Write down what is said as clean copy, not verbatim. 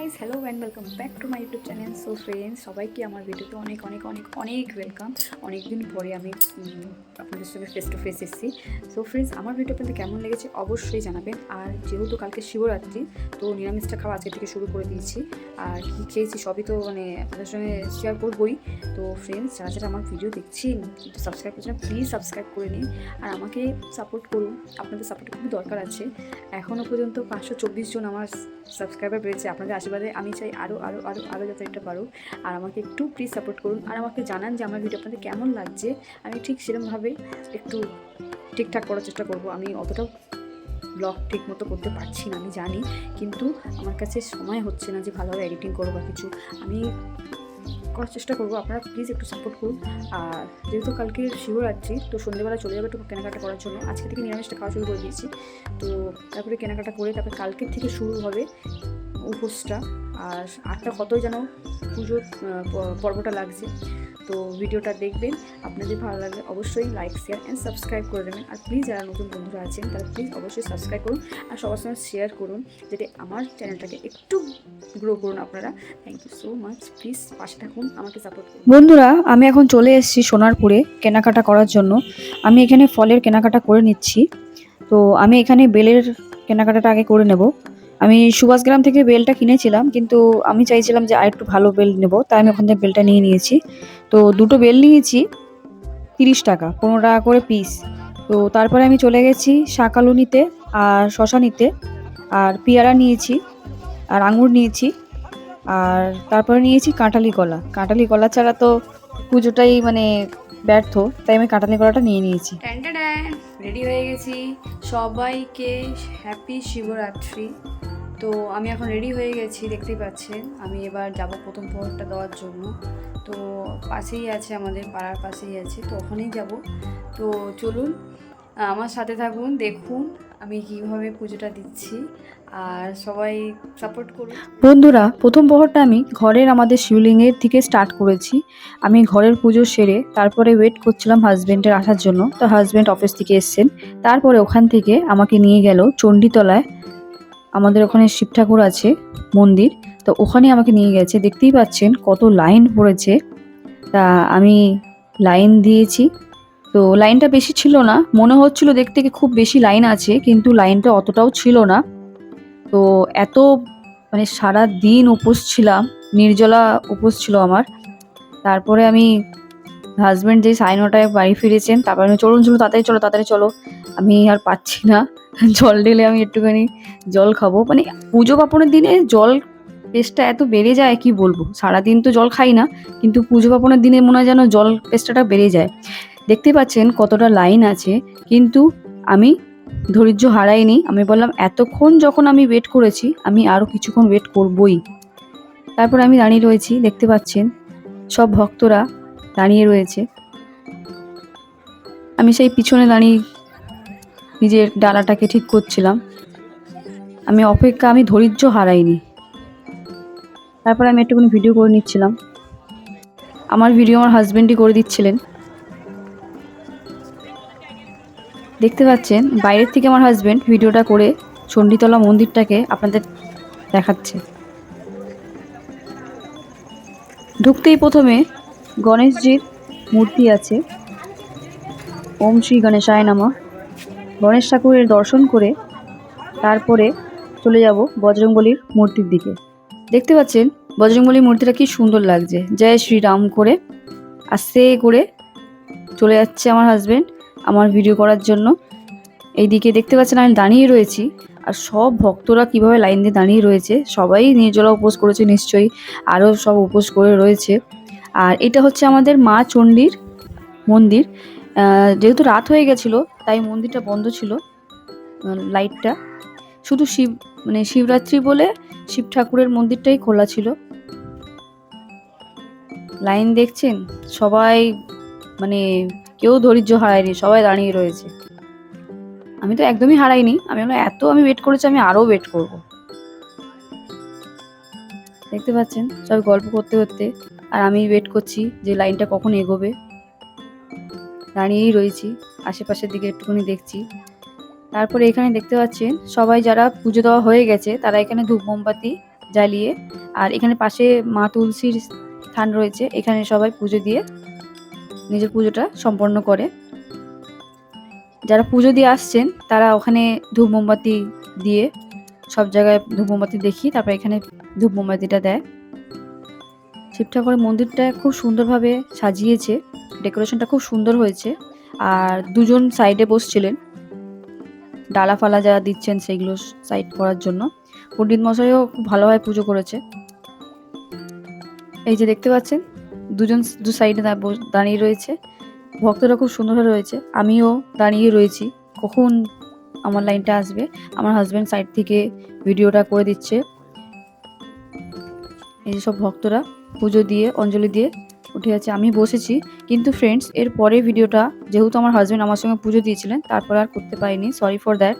Guys, hello and welcome back to my YouTube channel. So friends, সবাইকে আমার ভিডিওতে অনেক অনেক অনেক অনেক ওয়েলকাম। অনেক দিন পরে আমি আপনাদের সঙ্গে ফেস টু ফেস এসেছি। সো ফ্রেন্ডস, আমার ভিডিও আপনাদের কেমন লেগেছে অবশ্যই জানাবেন। আর যেহেতু কালকে শিবরাত্রি, তো নিরামিষটা খাওয়া আজকে থেকে শুরু করে দিয়েছি। আর কী খেয়েছি সবই তো আপনাদের সঙ্গে শেয়ার করবোই। তো ফ্রেন্ডস, যারা যারা আমার ভিডিও দেখছেন কিন্তু সাবস্ক্রাইব করছেন, প্লিজ সাবস্ক্রাইব করে নিন আর আমাকে সাপোর্ট করুন। আপনাদের সাপোর্ট খুবই দরকার আছে। এখনও পর্যন্ত 524 জন আমার সাবস্ক্রাইবার বেড়েছে। আপনাদের আশীর্বাদে আমি চাই আরও আরও আরও আরও যাতে এটা পারো। আর আমাকে একটু প্লিজ সাপোর্ট করুন আর আমাকে জানান যে আমার ভিডিও আপনাদের কেমন লাগছে। আমি ঠিক সেরকমভাবে একটু ঠিকঠাক করার চেষ্টা করব। আমি অতটাও ব্লগ ঠিক মতো করতে পারছি না, আমি জানি, কিন্তু আমার কাছে সময় হচ্ছে না যে ভালোভাবে এডিটিং করবো বা কিছু। আমি করার চেষ্টা করবো, আপনারা প্লিজ একটু সাপোর্ট করুন। আর যেহেতু কালকে শিবরাত্রি, তো সন্ধ্যেবেলা চলে যাবে একটু কেনাকাটা করার জন্য। আজকে থেকে নিরামিষটা খাওয়া শুরু করে দিয়েছি। তো তারপরে কেনাকাটা করে তারপরে কালকের থেকে শুরু হবে উপোসটা। আর 8টা কতই যেন পুজোর পর্বটা লাগছে। তো ভিডিওটা দেখবেন, আপনাদের ভালো লাগলে অবশ্যই লাইক শেয়ার অ্যান্ড সাবস্ক্রাইব করে দেবেন। আর প্লিজ যারা নতুন বন্ধুরা আছেন তারা প্লিজ অবশ্যই সাবস্ক্রাইব করুন আর সবার সঙ্গে শেয়ার করুন, যাতে আমার চ্যানেলটাকে একটু গ্রো করুন আপনারা। Thank you so much. Please পাশে থাকুন, আমাকে সাপোর্ট করুন। বন্ধুরা, আমি এখন চলে এসেছি সোনারপুরে কেনাকাটা করার জন্য। আমি এখানে ফলের কেনাকাটা করে নিচ্ছি। তো আমি এখানে বেলের কেনাকাটাটা আগে করে নেব। আমি সুভাষগ্রাম থেকে বেলটা কিনেছিলাম, কিন্তু আমি চাইছিলাম যে আরেকটু ভালো বেল নেব, তাই আমি ওখান থেকে বেলটা নিয়ে নিয়েছি। তো দুটো বেল নিয়েছি 30 টাকা, 15 টাকা করে পিস। তো তারপরে আমি চলে গেছি শাকালু নিতে আর শশা নিতে, আর পেয়ারা নিয়েছি আর আঙুর নিয়েছি, আর তারপরে নিয়েছি কাঁঠালি কলা। কাঁঠালি কলা ছাড়া তো পুজোটাই ব্যর্থ, তাই আমি কাঁঠালি কলাটা নিয়ে নিয়েছি। রেডি হয়ে গেছি। সবাইকে হ্যাপি শিবরাত্রি। তো আমি এখন রেডি হয়ে গেছি, দেখতেই পাচ্ছেন। আমি এবার যাব প্রথম প্রহরটা দেওয়ার জন্য। তো পাশেই আছে, আমাদের পাড়ার পাশেই আছে, তো ওখানেই যাব। তো চলুন আমার সাথে থাকুন, দেখুন আমি কীভাবে পুজোটা দিচ্ছি আর সবাই সাপোর্ট করুন। বন্ধুরা, প্রথম প্রহরটা আমি ঘরের আমাদের শিবলিঙ্গের থেকে স্টার্ট করেছি। আমি ঘরের পুজো সেরে তারপরে ওয়েট করছিলাম হাজব্যান্ডের আসার জন্য। তো হাজব্যান্ড অফিস থেকে এসছেন, তারপরে ওখান থেকে আমাকে নিয়ে গেল চণ্ডীতলায়। আমাদের ওখানে শিব ঠাকুর আছে মন্দির, তো ওখানে আমাকে নিয়ে গেছে। দেখতেই পাচ্ছেন কত লাইন পড়েছে। তা আমি লাইন দিয়েছি। তো লাইনটা বেশি ছিল না, মনে হচ্ছিল দেখতে কি খুব বেশি লাইন আছে, কিন্তু লাইনটা অতটাও ছিল না। তো এত সারা দিন উপোস ছিলাম, নির্জলা উপোস ছিল আমার। তারপরে আমি হাজব্যান্ড যে 9:30টায় বাড়ি ফিরেছেন, তারপরে আমি চলুন চলো তাড়াতাড়ি চলো তাড়াতাড়ি চলো, আমি আর পাচ্ছি না জল ঢেলে আমি একটুখানি জল খাবো। পুজো পার্বণের দিনে জল পেস্টটা এত বেড়ে যায় কি বলবো। সারাদিন তো জল খাই না, কিন্তু পুজো পার্বণের দিনে মনে হয় যেন জল পেস্টটা বেড়ে যায়। দেখতে পাচ্ছেন কতটা লাইন আছে, কিন্তু আমি ধৈর্য হারাইনি। আমি বললাম এতক্ষণ যখন আমি ওয়েট করেছি, আমি আরও কিছুক্ষণ ওয়েট করবই। তারপর আমি দাঁড়িয়ে রয়েছি, দেখতে পাচ্ছেন সব ভক্তরা দাঁড়িয়ে রয়েছে। আমি সেই পিছনে দাঁড়িয়ে নিজের ডালাটাকে ঠিক করছিলাম। আমি ধৈর্য হারাইনি। তারপর আমি একটুখানি ভিডিও করে নিচ্ছিলাম। আমার ভিডিও আমার হাজবেন্ডই করে দিচ্ছিলেন। দেখতে পাচ্ছেন বাইরের থেকে আমার হাজবেন্ড ভিডিওটা করে চণ্ডীতলা মন্দিরটাকে আপনাদের দেখাচ্ছে। ঢুকতেই প্রথমে গণেশজির মূর্তি আছে। ওম শ্রী গণেশায় নমঃ। গণেশ ঠাকুরের দর্শন করে তারপরে চলে যাব বজরংবলীর মূর্তির দিকে। দেখতে পাচ্ছেন বজরংবলীর মূর্তিটা কি সুন্দর লাগছে। জয় শ্রীরাম করে আস্তে করে চলে যাচ্ছে আমার হাজবেন্ড আমার ভিডিও করার জন্য। এইদিকে দেখতে পাচ্ছেন আমি দাঁড়িয়ে রয়েছি, আর সব ভক্তরা কিভাবে লাইন দিয়ে দাঁড়িয়ে রয়েছে। সবাই নির্জলা উপোস করেছে নিশ্চয়ই, আরও সব উপোস করে রয়েছে। আর এটা হচ্ছে আমাদের মা চণ্ডীর মন্দির। যেহেতু রাত হয়ে গেছিলো তাই মন্দিরটা বন্ধ ছিল, লাইটটা শুধু শিবরাত্রি বলে শিব ঠাকুরের মন্দিরটাই খোলা ছিল। লাইন দেখছেন, সবাই কেউ ধৈর্য হারায়নি, সবাই দাঁড়িয়ে রয়েছে। আমি তো একদমই হারাইনি, আমি আমি ওয়েট করেছি, আমি আরও ওয়েট করব। দেখতে পাচ্ছেন সব গল্প করতে করতে, আর আমি ওয়েট করছি যে লাইনটা কখন এগোবে। দাঁড়িয়েই রয়েছি, আশেপাশের দিকে একটুখানি দেখছি। তারপরে এখানে দেখতে পাচ্ছেন সবাই যারা পুজো দেওয়া হয়ে গেছে তারা এখানে ধূপ মোমবাতি জ্বালিয়ে। আর এখানে পাশে মা তুলসীর স্থান রয়েছে, এখানে সবাই পুজো দিয়ে নিজের পুজোটা সম্পন্ন করে। যারা পুজো দিয়ে আসছেন তারা ওখানে ধূপ মোমবাতি দিয়ে, সব জায়গায় ধূপ মোমবাতি দেখি, তারপর এখানে ধূপ মোমবাতিটা দেয়। শিব ঠাকুরের মন্দিরটা খুব সুন্দরভাবে সাজিয়েছে, ডেকোরেশনটা খুব সুন্দর হয়েছে। আর দুজন সাইডে বসছিলেন, ডালা ফালা যারা দিচ্ছেন সেগুলো সাইড করার জন্য। পণ্ডিত মশাইও খুব ভালোভাবে পুজো করেছে। এই যে দেখতে পাচ্ছেন দুজন দু সাইডে দাঁড়িয়ে রয়েছে, ভক্তরা খুব সুন্দরভাবে রয়েছে। আমিও দাঁড়িয়ে রয়েছি, কখন আমার লাইনটা আসবে। আমার হাজব্যান্ড সাইড থেকে ভিডিওটা করে দিচ্ছে। এই যে সব ভক্তরা পুজো দিয়ে অঞ্জলি দিয়ে উঠে আছে, আমি বসেছি। কিন্তু ফ্রেন্ডস, এর পরে ভিডিওটা যেহেতু আমার হাজব্যান্ড আমার সঙ্গে পুজো দিয়েছিলেন, তারপর আর করতে পারিনি, সরি ফর দ্যাট।